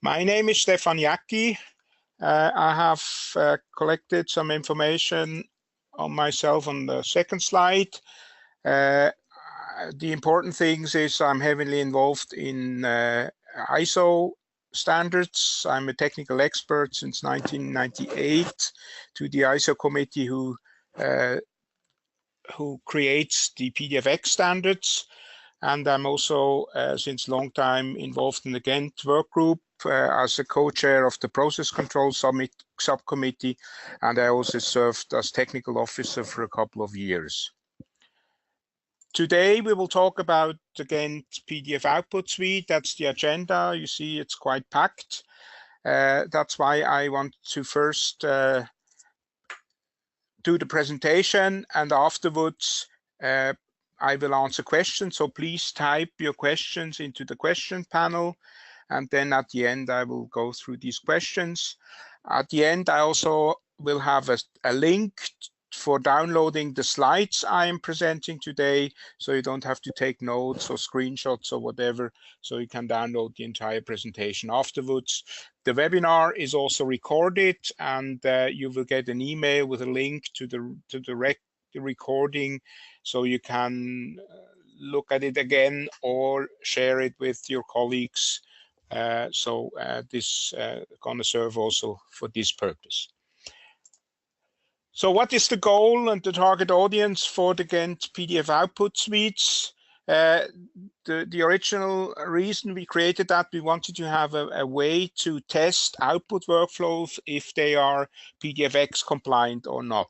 My name is Stephan Jaeggi. I have collected some information on myself on the second slide. The important things is I'm heavily involved in ISO standards. I'm a technical expert since 1998 to the ISO committee who creates the PDFX standards. And I'm also, since a long time, involved in the Ghent work group as a co-chair of the Process Control Subcommittee, and I also served as technical officer for a couple of years. Today we will talk about the Ghent PDF Output Suite. That's the agenda. You see it's quite packed. That's why I want to first do the presentation, and afterwards I will answer questions. So please type your questions into the question panel, and then at the end I will go through these questions. At the end I also will have a link for downloading the slides I am presenting today, so you don't have to take notes or screenshots or whatever, so you can download the entire presentation afterwards. The webinar is also recorded, and you will get an email with a link to the recording, so you can look at it again or share it with your colleagues. This gonna serve also for this purpose. So what is the goal and the target audience for the Ghent PDF Output Suites? The original reason we created that, we wanted to have a way to test output workflows if they are PDFX compliant or not.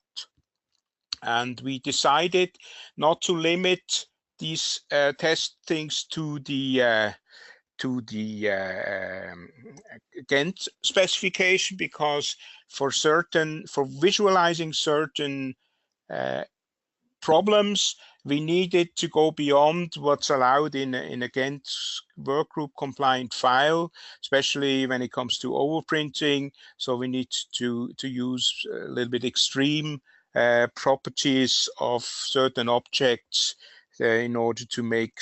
And we decided not to limit these testings to the Ghent specification, because for visualizing certain problems, we needed to go beyond what's allowed in a Ghent workgroup compliant file, especially when it comes to overprinting. So we need to use a little bit extreme properties of certain objects in order to make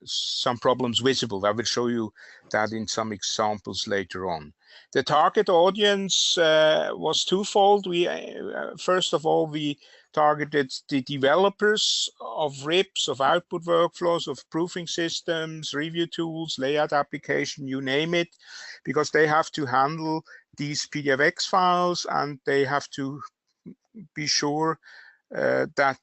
some problems visible. I will show you that in some examples later on. The target audience was twofold. First of all, we targeted the developers of RIPs, of output workflows, of proofing systems, review tools, layout application, you name it, because they have to handle these PDFX files, and they have to be sure that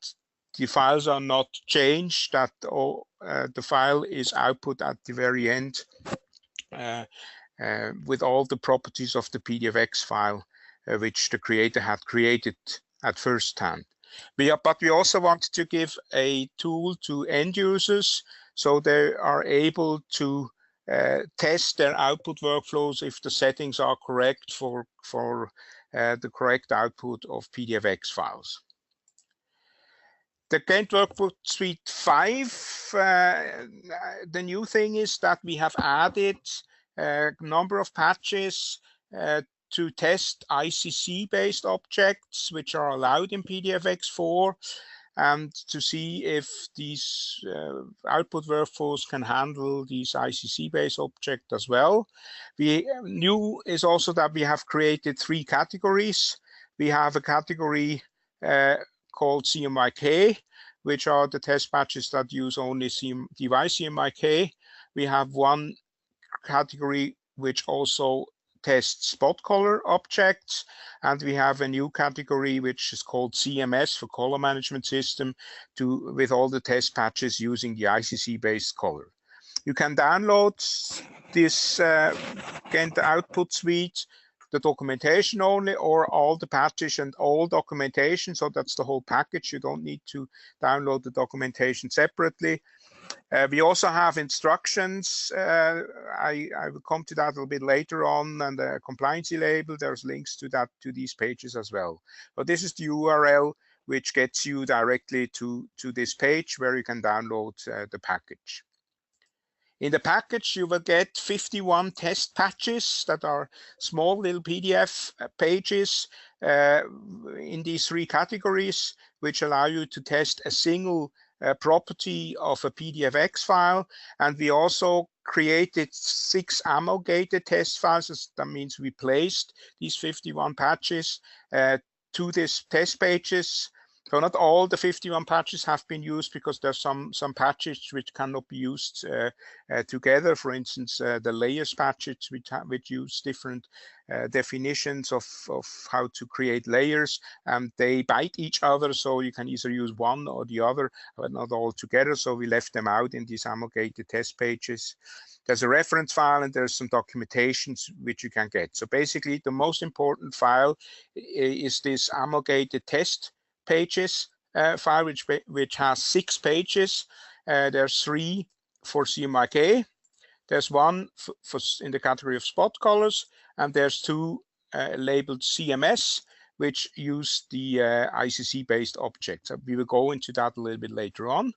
the files are not changed, that the file is output at the very end with all the properties of the PDFX file which the creator had created at first hand. But we also want to give a tool to end users so they are able to test their output workflows if the settings are correct for the correct output of PDFX files. The Ghent Workbook Suite 5, the new thing is that we have added a number of patches to test ICC-based objects, which are allowed in PDFX4, and to see if these output workflows can handle these ICC-based objects as well. New is also that we have created 3 categories. We have a category called CMYK, which are the test patches that use only device CMYK. We have one category which also tests spot color objects, and we have a new category which is called CMS for color management system, with all the test patches using the ICC-based color. You can download this Ghent Output Suite, the documentation only, or all the patches and all documentation. So that's the whole package. You don't need to download the documentation separately. We also have instructions. I will come to that a little bit later on, and the compliancy label. There's links to that, to these pages as well. But this is the URL which gets you directly to this page where you can download the package. In the package, you will get 51 test patches that are small little PDF pages in these 3 categories, which allow you to test a single property of a PDFX file, and we also created 6 amalgated test files. That means we placed these 51 patches to these test pages. So not all the 51 patches have been used, because there's some patches which cannot be used together. For instance, the layers patches which use different definitions of how to create layers, and they bite each other, so you can either use one or the other, but not all together. So we left them out in these amalgated test pages. There's a reference file, and there's some documentations which you can get. So basically, the most important file is this amalgated test pages file, which has 6 pages. There's 3 for CMYK. There's 1 for in the category of spot colors, and there's 2 labeled CMS, which use the ICC-based objects. So we will go into that a little bit later on.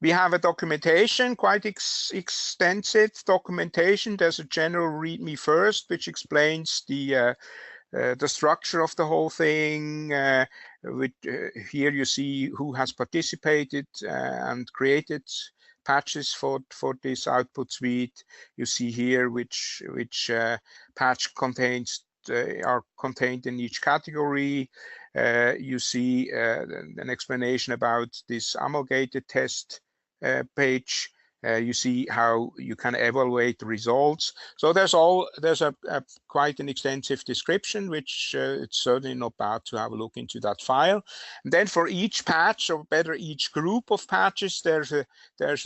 We have a documentation, quite extensive documentation. There's a general README first, which explains the structure of the whole thing. Here you see who has participated and created patches for this output suite. You see here which patch contains are contained in each category. You see an explanation about this amalgated test page. You see how you can evaluate the results. So there's quite an extensive description, which it's certainly not bad to have a look into that file. And then for each patch, or better each group of patches, there's a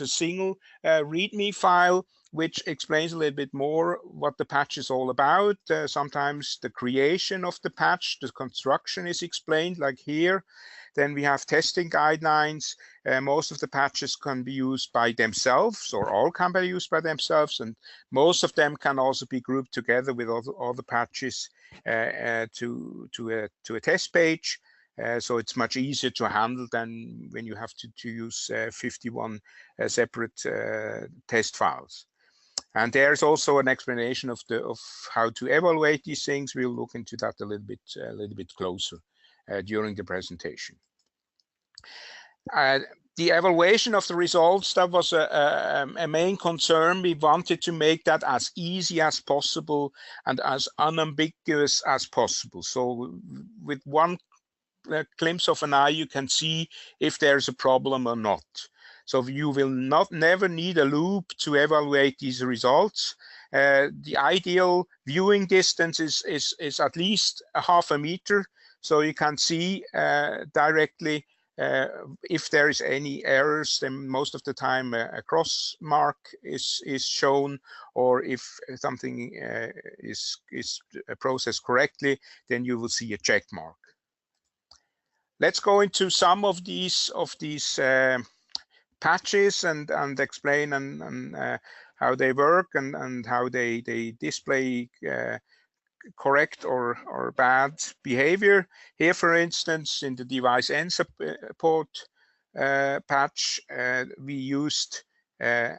single README file which explains a little bit more what the patch is all about. Sometimes the creation of the patch, the construction is explained, like here. Then we have testing guidelines. Most of the patches can be used by themselves, or all can be used by themselves, and most of them can also be grouped together with all the patches to a test page. So it's much easier to handle than when you have to use 51 separate test files. And there's also an explanation of how to evaluate these things. We'll look into that a little bit closer during the presentation. The evaluation of the results, that was a main concern. We wanted to make that as easy as possible and as unambiguous as possible. So with one glimpse of an eye, you can see if there's a problem or not. So you will never need a loupe to evaluate these results. The ideal viewing distance is at least a ½ meter, so you can see directly if there is any errors. Then most of the time a cross mark is shown, or if something is processed correctly, then you will see a check mark. Let's go into some of these patches and explain how they work and how they display correct or bad behavior. Here, for instance, in the device end support patch, we used a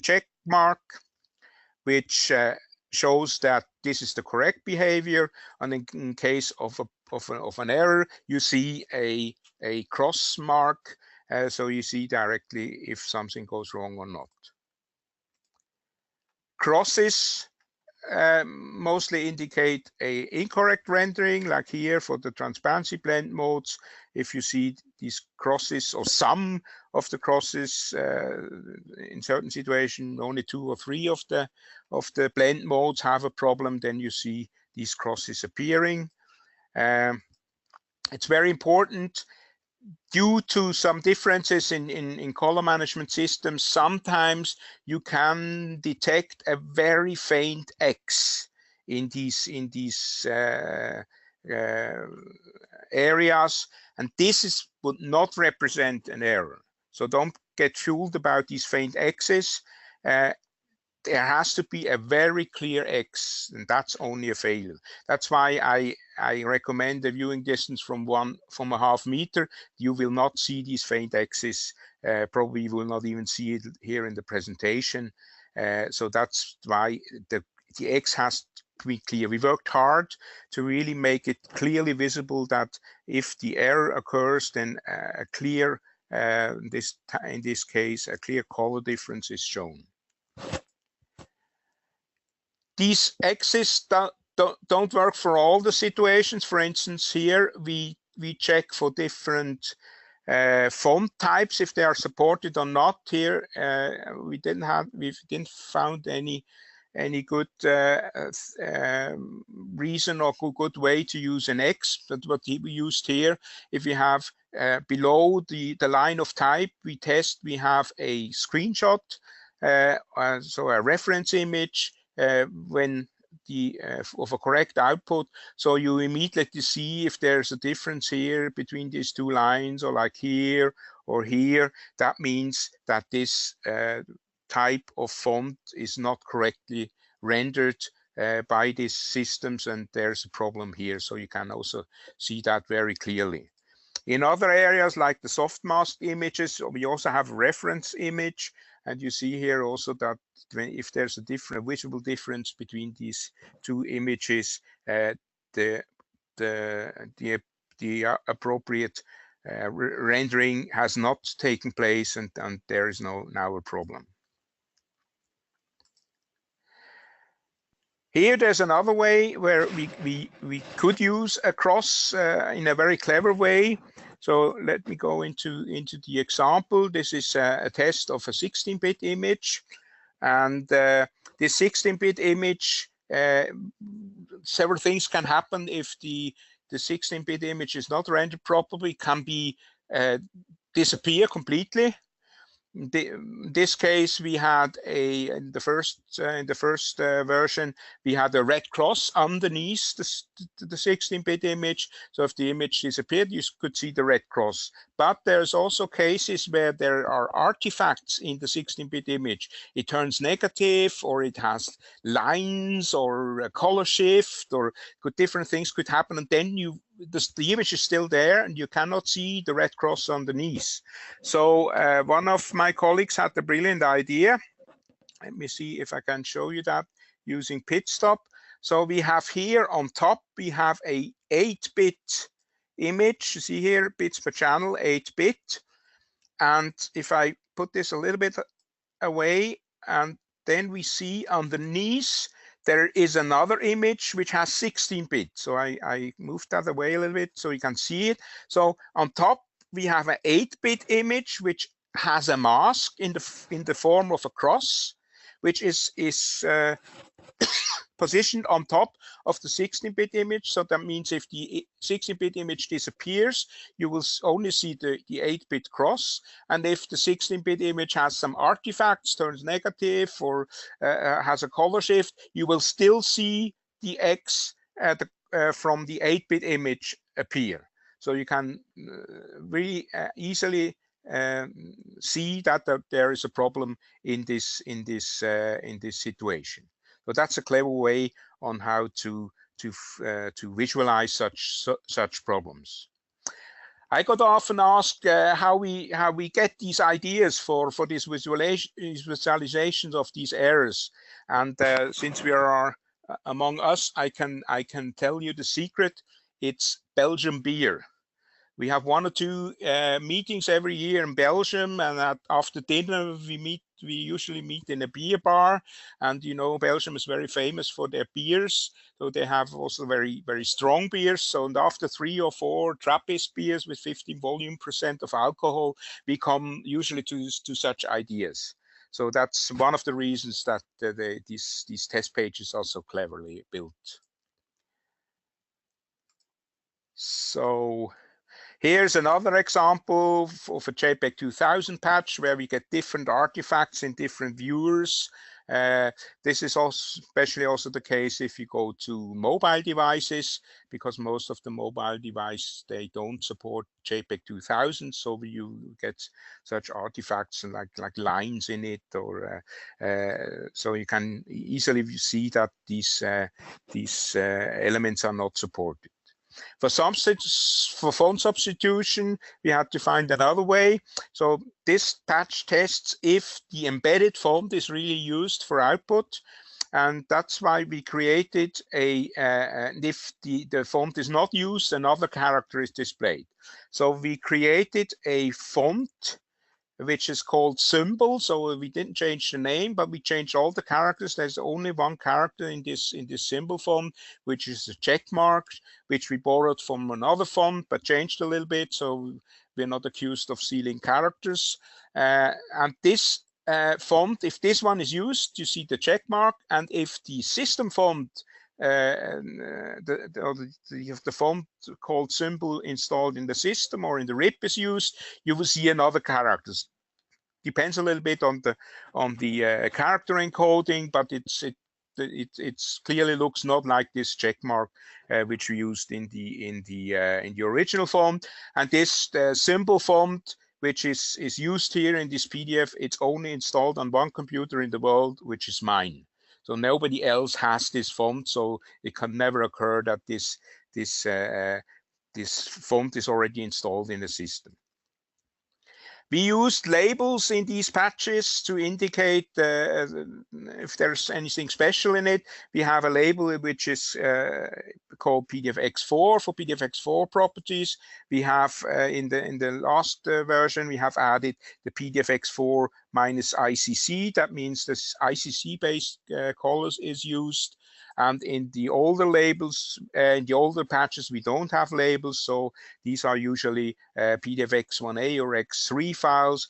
check mark, which shows that this is the correct behavior, and in case of an error, you see a cross mark, so you see directly if something goes wrong or not. Crosses mostly indicate a incorrect rendering, like here for the transparency blend modes. If you see these crosses, or some of the crosses, in certain situations only 2 or 3 of the blend modes have a problem, then you see these crosses appearing. It's very important, due to some differences in color management systems, sometimes you can detect a very faint X in these areas, and this would not represent an error. So don't get fooled about these faint X's. There has to be a very clear X, and that's only a failure. That's why I recommend a viewing distance from a ½ meter. You will not see these faint X's. Probably you will not even see it here in the presentation. So that's why the X has clear. We worked hard to really make it clearly visible that if the error occurs, then a clear, in this case, a clear color difference is shown. These X's don't work for all the situations. For instance, here we check for different font types if they are supported or not. Here we didn't found any good reason or good way to use an X. But what we used here, if we have below the line of type we test, we have a screenshot, so a reference image when of a correct output, so you immediately see if there's a difference here between these two lines, or like here or here. That means that this type of font is not correctly rendered by these systems, and there's a problem here. So you can also see that very clearly. In other areas like the soft mask images, we also have a reference image, and you see here also that if there's a visible difference between these two images, the appropriate rendering has not taken place, and there is now a problem. Here there's another way where we could use a cross in a very clever way. So let me go into the example. This is a test of a 16-bit image, and this 16-bit image, several things can happen if the 16-bit image is not rendered properly. It can be disappear completely. In this case, we had in the first version, we had a red cross underneath the 16-bit image. So if the image disappeared, you could see the red cross. But there's also cases where there are artifacts in the 16-bit image. It turns negative, or it has lines, or a color shift, or different things could happen, and then the image is still there and you cannot see the red cross underneath. So one of my colleagues had the brilliant idea. Let me see if I can show you that using pit stop. So we have here on top, we have a 8-bit image. You see here, bits per channel, 8-bit. And if I put this a little bit away, and then we see underneath, there is another image which has 16-bit. So I moved that away a little bit so you can see it. So on top, we have an 8-bit image which has a mask in the form of a cross, which is positioned on top of the 16-bit image. So that means if the 16-bit image disappears, you will only see the 8-bit cross. And if the 16-bit image has some artifacts, turns negative, or has a color shift, you will still see the X from the 8-bit image appear. So you can really easily see that there is a problem in this situation. So that's a clever way on how to visualize such problems. I got often asked how we get these ideas for these visualizations of these errors, and since we are among us, I can tell you the secret. It's Belgian beer. We have 1 or 2 meetings every year in Belgium, and after dinner we usually meet in a beer bar. And you know, Belgium is very famous for their beers, so they have also very, very strong beers. So, and after 3 or 4 Trappist beers with 15% of alcohol, we come usually to such ideas. So that's one of the reasons that these test pages are so cleverly built. So here's another example of a JPEG 2000 patch where we get different artifacts in different viewers. This is also especially also the case if you go to mobile devices, because most of the mobile devices, they don't support JPEG 2000, so you get such artifacts and like lines in it, or so you can easily see that these elements are not supported. For font substitution, we had to find another way. So this patch tests if the embedded font is really used for output. and that's why we created and if the font is not used, another character is displayed. So we created a font which is called symbol. So we didn't change the name, but we changed all the characters. There's only one character in this symbol font, which is a check mark, which we borrowed from another font, but changed a little bit, so we're not accused of stealing characters. And this font, if this one is used, you see the check mark, and if the system font the font called symbol installed in the system or in the RIP is used, you will see another character. Depends a little bit on the character encoding, but it clearly looks not like this check mark which we used in the original font. And this symbol font, which is used here in this PDF, it's only installed on one computer in the world, which is mine. So nobody else has this font, so it can never occur that this font is already installed in the system. We used labels in these patches to indicate if there's anything special in it. We have a label which is called PDFX4 for PDFX4 properties. We have in the last version, we have added the PDFX4 minus ICC. That means this ICC-based colors is used. And in the older labels, in the older patches, we don't have labels. So these are usually PDFX1A or X3 files,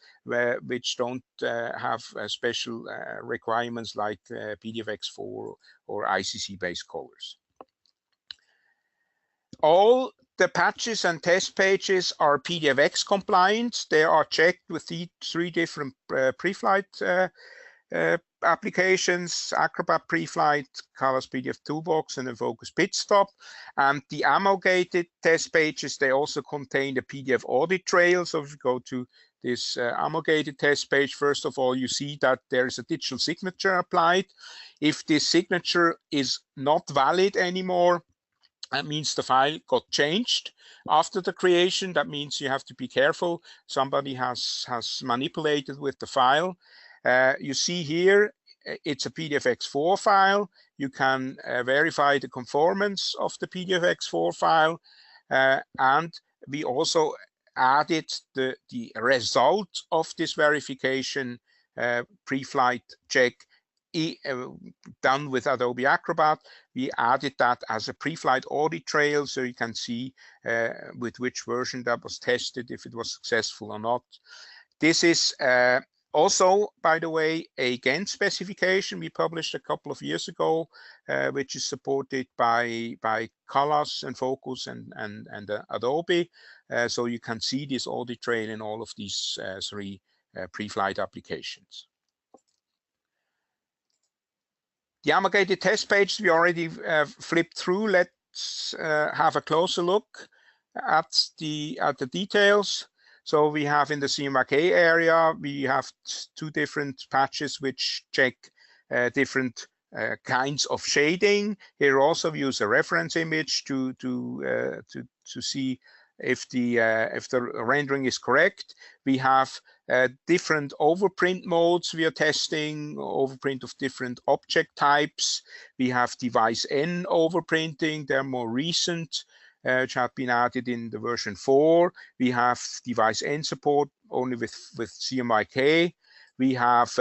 which don't have special requirements like PDFX4 or ICC-based colors. All the patches and test pages are PDFX compliant. They are checked with the 3 different PREFLIGT applications: ACROBAT PREFLIGT, Colors PDF Toolbox, and the Focus Pitstop. And the amalgated test pages, they also contain the PDF audit trail. So if you go to this amalgated test page, first of all, you see that there is a digital signature applied. If this signature is not valid anymore, that means the file got changed after the creation. That means you have to be careful. Somebody has manipulated with the file. You see here, it's a PDFX4 file. You can verify the conformance of the PDFX4 file. And we also added the result of this verification PREFLIGT check done with Adobe Acrobat. We added that as a PREFLIGT audit trail, so you can see with which version that was tested, if it was successful or not. This is also, by the way, a Ghent specification we published a couple of years ago, which is supported by Colors and Focus and Adobe. So you can see this audit trail in all of these 3 PREFLIGT applications. The amalgated test page we already flipped through. Let's have a closer look at the details. So we have in the CMYK area, we have 2 different patches which check different kinds of shading. Here also we use a reference image to see if the rendering is correct. We have different overprint modes we are testing, overprint of different object types. We have device N overprinting, they're more recent, which have been added in the version 4. We have device N support only with CMYK. We have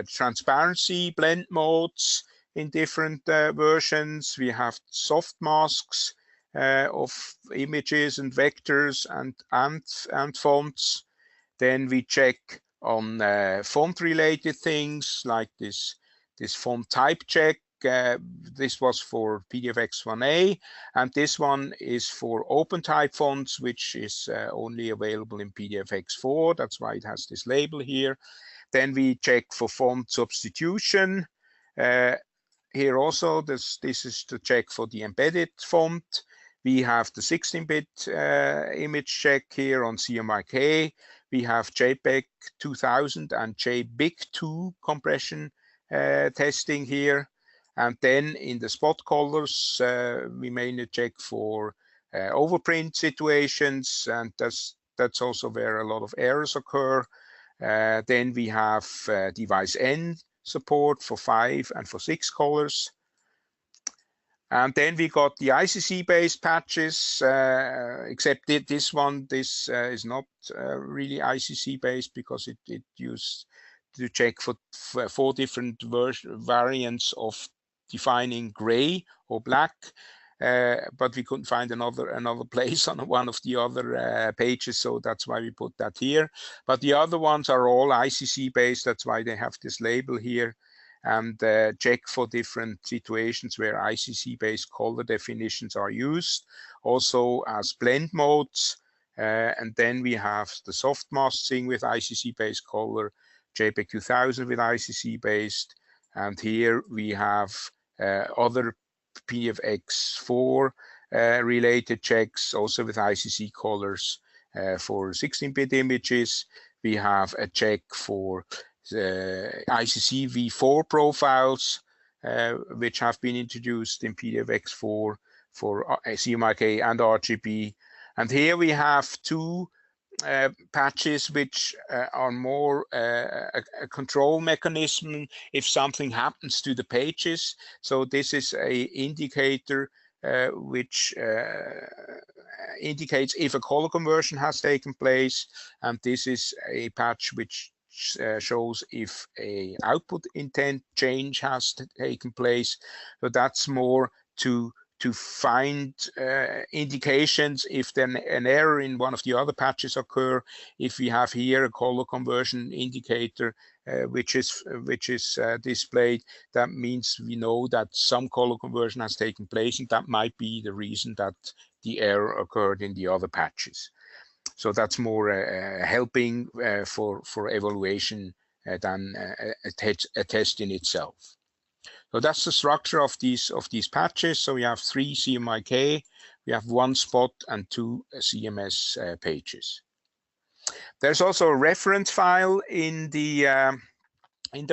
transparency blend modes in different versions. We have soft masks of images and vectors and fonts. Then we check on font related things like this font type check. This was for PDFX1A, and this one is for open type fonts, which is only available in PDFX4. That's why it has this label here. Then we check for font substitution. Here also, this is to check for the embedded font. We have the 16-bit image check here on CMYK. We have JPEG 2000 and JBIG2 compression testing here. And then in the spot colors, we mainly check for overprint situations, and that's also where a lot of errors occur. Then we have device N support for 5 and for 6 colors. And then we got the ICC-based patches, except this one. This is not really ICC-based because it used to check for 4 different variants of defining gray or black. But we couldn't find another place on one of the other pages, so that's why we put that here. But the other ones are all ICC-based. That's why they have this label here. And check for different situations where ICC-based color definitions are used, also as blend modes. And then we have the soft masking with ICC-based color, JPEG 2000 with ICC-based, and here we have other PDFX4 related checks, also with ICC colors for 16-bit images. We have a check for ICC v4 profiles, which have been introduced in PDFX4 for CMYK and RGB. And here we have 2 patches which are more a control mechanism if something happens to the pages. So this is a indicator which indicates if a color conversion has taken place, and this is a patch which shows if a output intent change has taken place. So that's more to find indications if then an error in one of the other patches occur. If we have here a color conversion indicator which is displayed, that means we know that some color conversion has taken place, and that might be the reason that the error occurred in the other patches. So that's more helping for evaluation than a test in itself. So that's the structure of these patches. So we have 3 CMYK, we have 1 spot and 2 CMS pages. There's also a reference file in the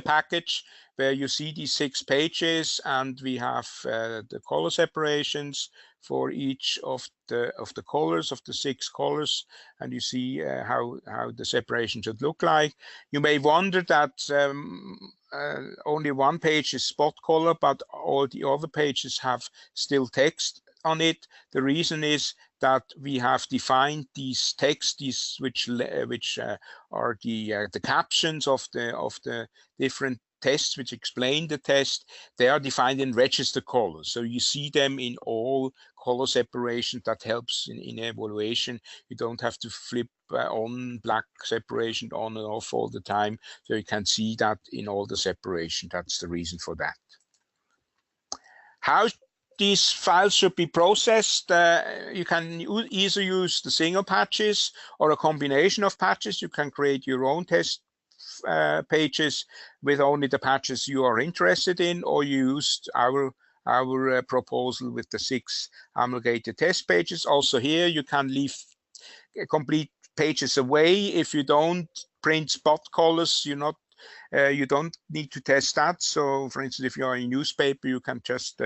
package where you see these 6 pages, and we have the color separations for each of the colors of the 6 colors, and you see how the separation should look like. You may wonder that only 1 page is spot color, but all the other pages have still text on it. The reason is that we have defined these texts, which are the captions of the different tests which explain the test. They are defined in register colors, so you see them in all color separation. That helps in evaluation. You don't have to flip on black separation on and off all the time, so you can see that in all the separation. That's the reason for that. How these files should be processed, you can either use the single patches or a combination of patches. You can create your own test pages with only the patches you are interested in, or you used our proposal with the 6 amalgated test pages. Also here you can leave complete pages away. If you don't print spot colors, you don't need to test that. So for instance, if you're in newspaper, you can just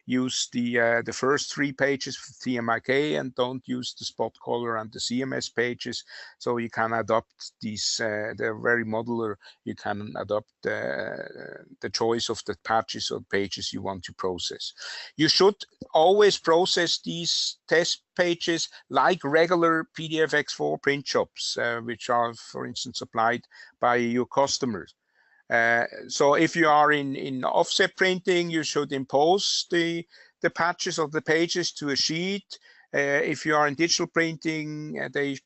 use the first 3 pages for CMYK and don't use the spot color and the CMS pages. So you can adopt these, they're very modular. You can adopt the choice of the patches or pages you want to process. You should always process these test pages like regular PDFX4 print shops, which are, for instance, supplied by your customers. So if you are in offset printing, you should impose the patches of the pages to a sheet. If you are in digital printing, they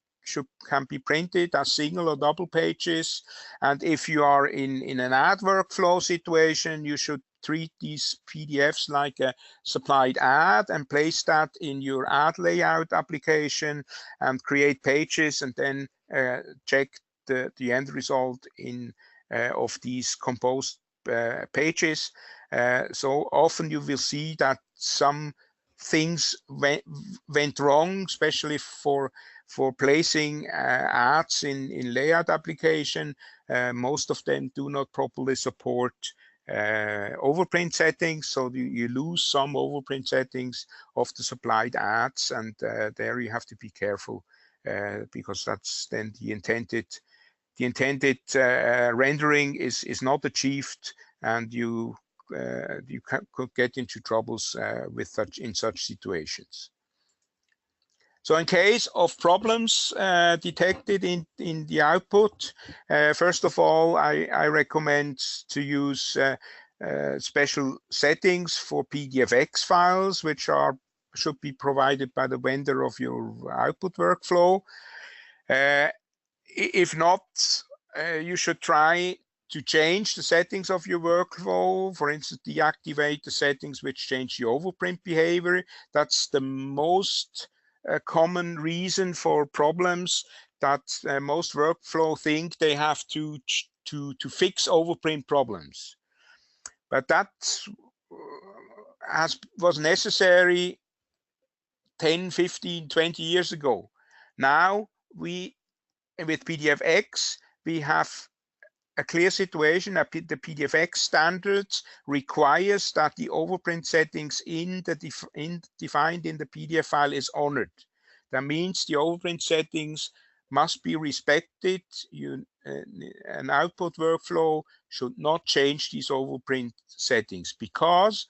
can be printed as single or double pages. And if you are in an ad workflow situation, you should treat these PDFs like a supplied ad and place that in your ad layout application and create pages, and then check the end result of these composed pages. So often you will see that some things went wrong, especially for placing ads in layout application. Most of them do not properly support overprint settings, so you lose some overprint settings of the supplied ads, and there you have to be careful because that's then the intended rendering is not achieved and you could get into troubles in such situations. So in case of problems detected in the output, first of all, I recommend to use special settings for PDFX files, which should be provided by the vendor of your output workflow. If not, you should try to change the settings of your workflow. For instance, deactivate the settings which change the overprint behavior. That's the most common reason for problems that most workflow think they have to fix overprint problems. But that was necessary 10, 15, 20 years ago. Now, with PDFX, we have a clear situation that the PDFX standards requires that the overprint settings defined in the PDF file is honored. That means the overprint settings must be respected. An output workflow should not change these overprint settings, because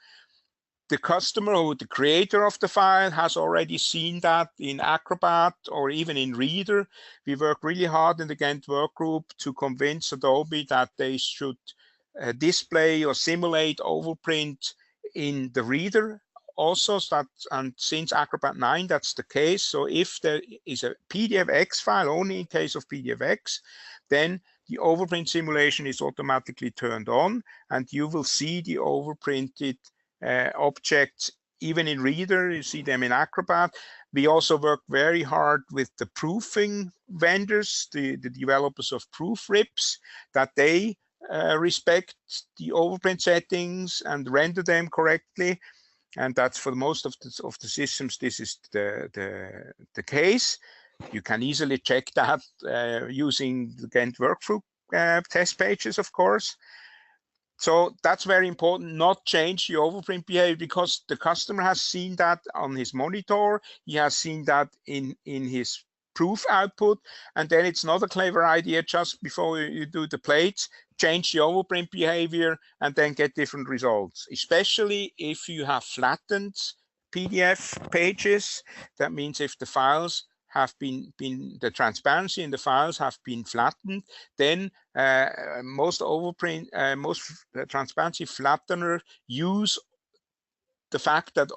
the customer or the creator of the file has already seen that in ACROBAT or even in Reader. We work really hard in the Ghent workgroup to convince Adobe that they should display or simulate overprint in the Reader also. And since ACROBAT 9, that's the case. So if there is a PDFX file, only in case of PDFX, then the overprint simulation is automatically turned on, and you will see the overprinted objects even in Reader. You see them in ACROBAT. We also work very hard with the proofing vendors, the developers of PREFLIGT, that they respect the overprint settings and render them correctly. And that's for most of the systems, this is the case. You can easily check that using the Ghent workflow test pages, of course. So that's very important, not change the overprint behavior, because the customer has seen that on his monitor, he has seen that in his proof output, and then it's not a clever idea just before you do the plates, change the overprint behavior and then get different results, especially if you have flattened PDF pages. That means if the files have been the transparency in the files have been flattened, then most transparency flattener use the fact that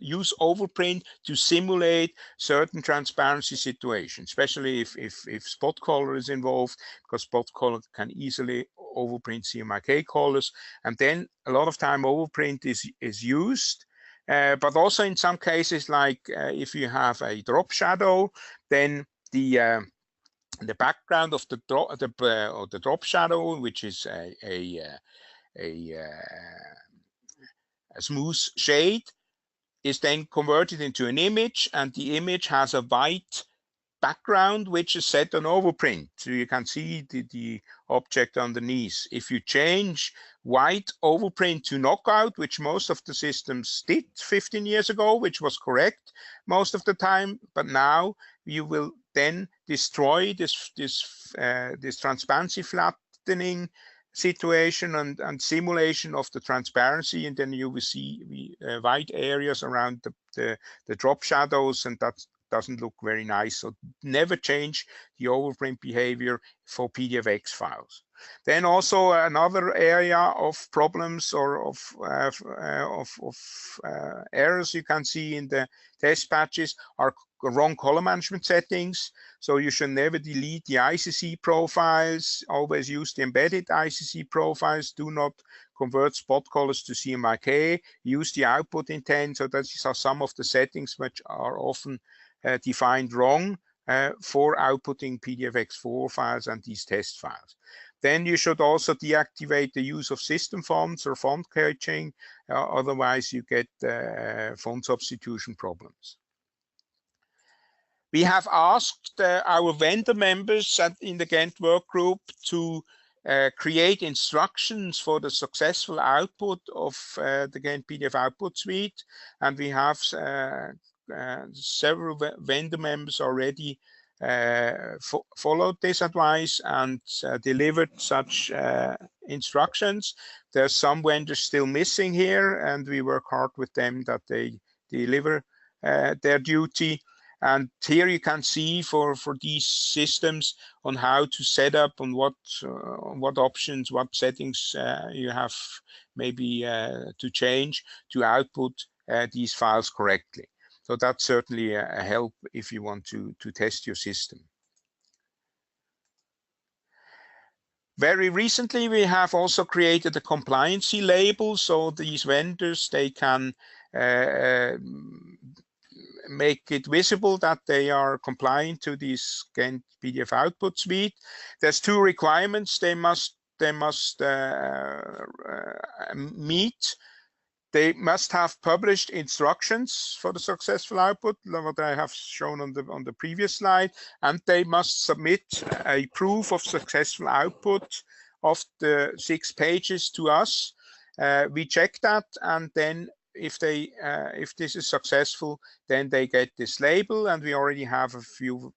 use overprint to simulate certain transparency situations, especially if spot color is involved, because spot color can easily overprint CMYK colors, and then a lot of time overprint is used. But also in some cases, like if you have a drop shadow, then the background of the drop shadow, which is a smooth shade, is then converted into an image, and the image has a white background which is set on overprint, so you can see the object underneath. If you change white overprint to knockout, which most of the systems did 15 years ago, which was correct most of the time, but now you will then destroy this transparency flattening situation and simulation of the transparency, and then you will see white areas around the drop shadows, and that doesn't look very nice. So never change the overprint behavior for PDFX files. Then also another area of problems or of errors you can see in the test patches are wrong color management settings. So you should never delete the ICC profiles. Always use the embedded ICC profiles. Do not convert spot colors to CMYK. Use the output intent. So these are some of the settings which are often defined wrong for outputting PDFX4 files and these test files. Then you should also deactivate the use of system fonts or font caching, otherwise you get font substitution problems. We have asked our vendor members in the Ghent workgroup to create instructions for the successful output of the Ghent PDF Output Suite, and we have several vendor members already followed this advice and delivered such instructions. There's some vendors still missing here, and we work hard with them that they deliver their duty. And here you can see for these systems on how to set up, on what options, what settings you have maybe to change to output these files correctly. So that's certainly a help if you want to test your system. Very recently, we have also created a compliancy label, so these vendors, they can make it visible that they are compliant to this Ghent PDF Output Suite. There's two requirements they must meet. They must have published instructions for the successful output, what I have shown on the previous slide, and they must submit a proof of successful output of the 6 pages to us. We check that, and then if this is successful, then they get this label, and we already have a few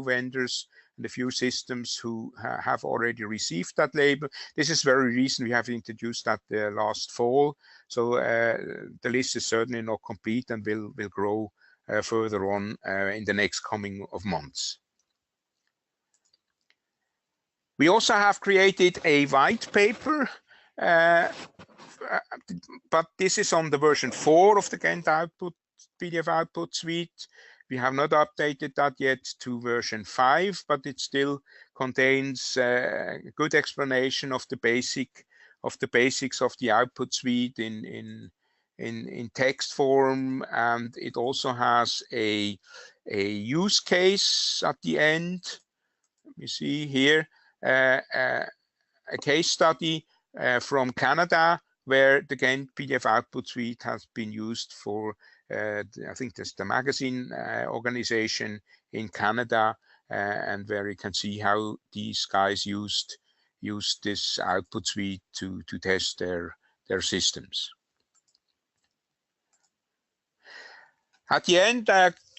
vendors and a few systems who have already received that label. This is very recent. We have introduced that last fall, so the list is certainly not complete and will grow further on in the next coming of months. We also have created a white paper, but this is on the version 4 of the Ghent PDF Output Suite. We have not updated that yet to version 5, but it still contains a good explanation of the basics of the output suite in text form, and it also has a use case at the end. Let me see here, a case study from Canada, where the Ghent PDF Output Suite has been used for, I think that's the magazine organization in Canada, and where you can see how these guys used this output suite to test their systems. At the end,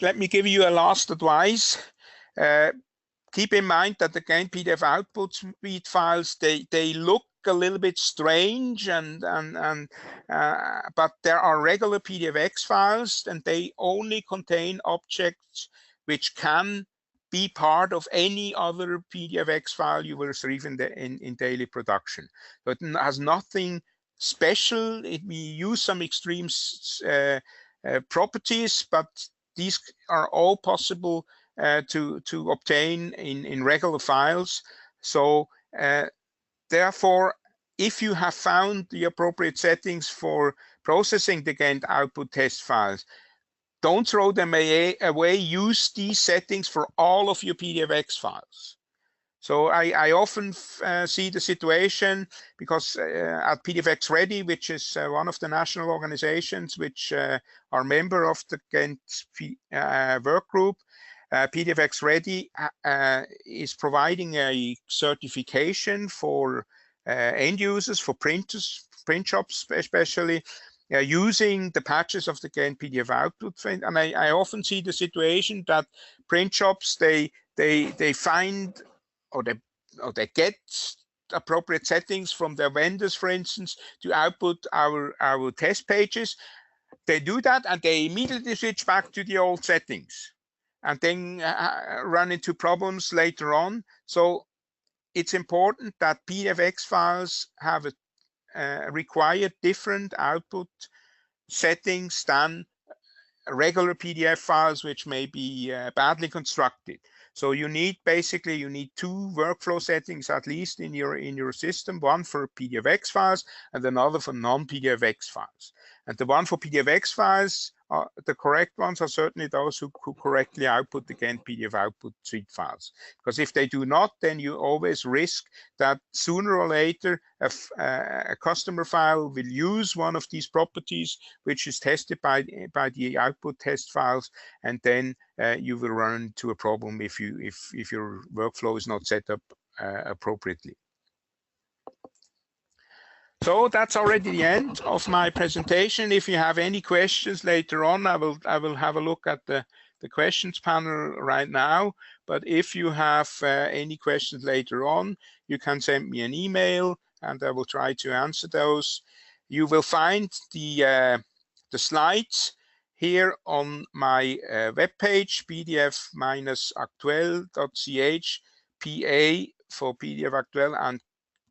let me give you a last advice. Keep in mind that the Ghent PDF Output Suite files, they look a little bit strange, but there are regular PDFX files, and they only contain objects which can be part of any other PDFX file you will receive in daily production. So it has nothing special. We use some extreme properties, but these are all possible to obtain in regular files. So therefore, if you have found the appropriate settings for processing the Ghent output test files, don't throw them away. Use these settings for all of your PDFX files. So I often see the situation, because at PDFX Ready, which is one of the national organizations which are member of the Ghent work group, PDFX Ready is providing a certification for end users, for printers, print shops especially, using the patches of the Ghent PDF Output Suite. And I often see the situation that print shops, they find or they get appropriate settings from their vendors, for instance, to output our test pages. They do that, and they immediately switch back to the old settings, and then run into problems later on. So it's important that PDFX files have require different output settings than regular PDF files, which may be badly constructed. So you need two workflow settings at least in your system, one for PDFX files and another for non-PDFX files. And the one for PDFX files, the correct ones are certainly those who correctly output the Ghent PDF Output Suite files. Because if they do not, then you always risk that sooner or later a customer file will use one of these properties, which is tested by the output test files, and then you will run into a problem if your workflow is not set up appropriately. So that's already the end of my presentation. If you have any questions later on, I will have a look at the questions panel right now. But if you have any questions later on, you can send me an email and I will try to answer those. You will find the slides here on my webpage, pdf-actuel.ch, PA for PDF Actuel, and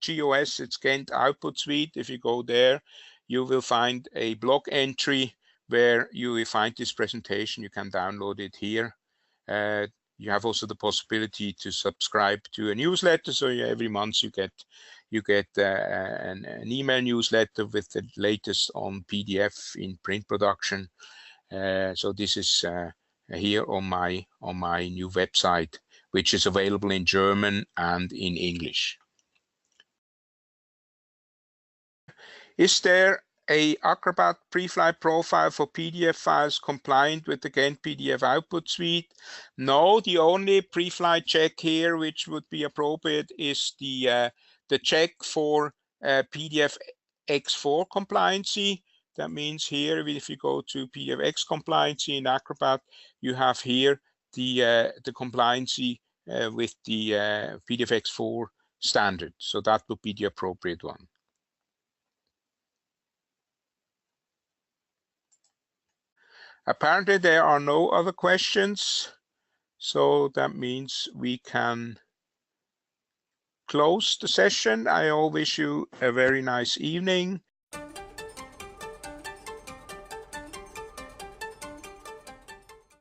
GOS, it's Ghent Output Suite. If you go there, you will find a blog entry where you will find this presentation. You can download it here. You have also the possibility to subscribe to a newsletter. So every month you get an email newsletter with the latest on PDF in print production. So this is here on my new website, which is available in German and in English. Is there a ACROBAT PREFLIGT profile for PDF files compliant with the Ghent PDF Output Suite? No, the only PREFLIGT check here which would be appropriate is the check for PDF X4 compliancy. That means here, if you go to PDFX compliancy in ACROBAT, you have here the compliancy with the PDF X4 standard. So that would be the appropriate one. Apparently there are no other questions, so that means we can close the session. I all wish you a very nice evening.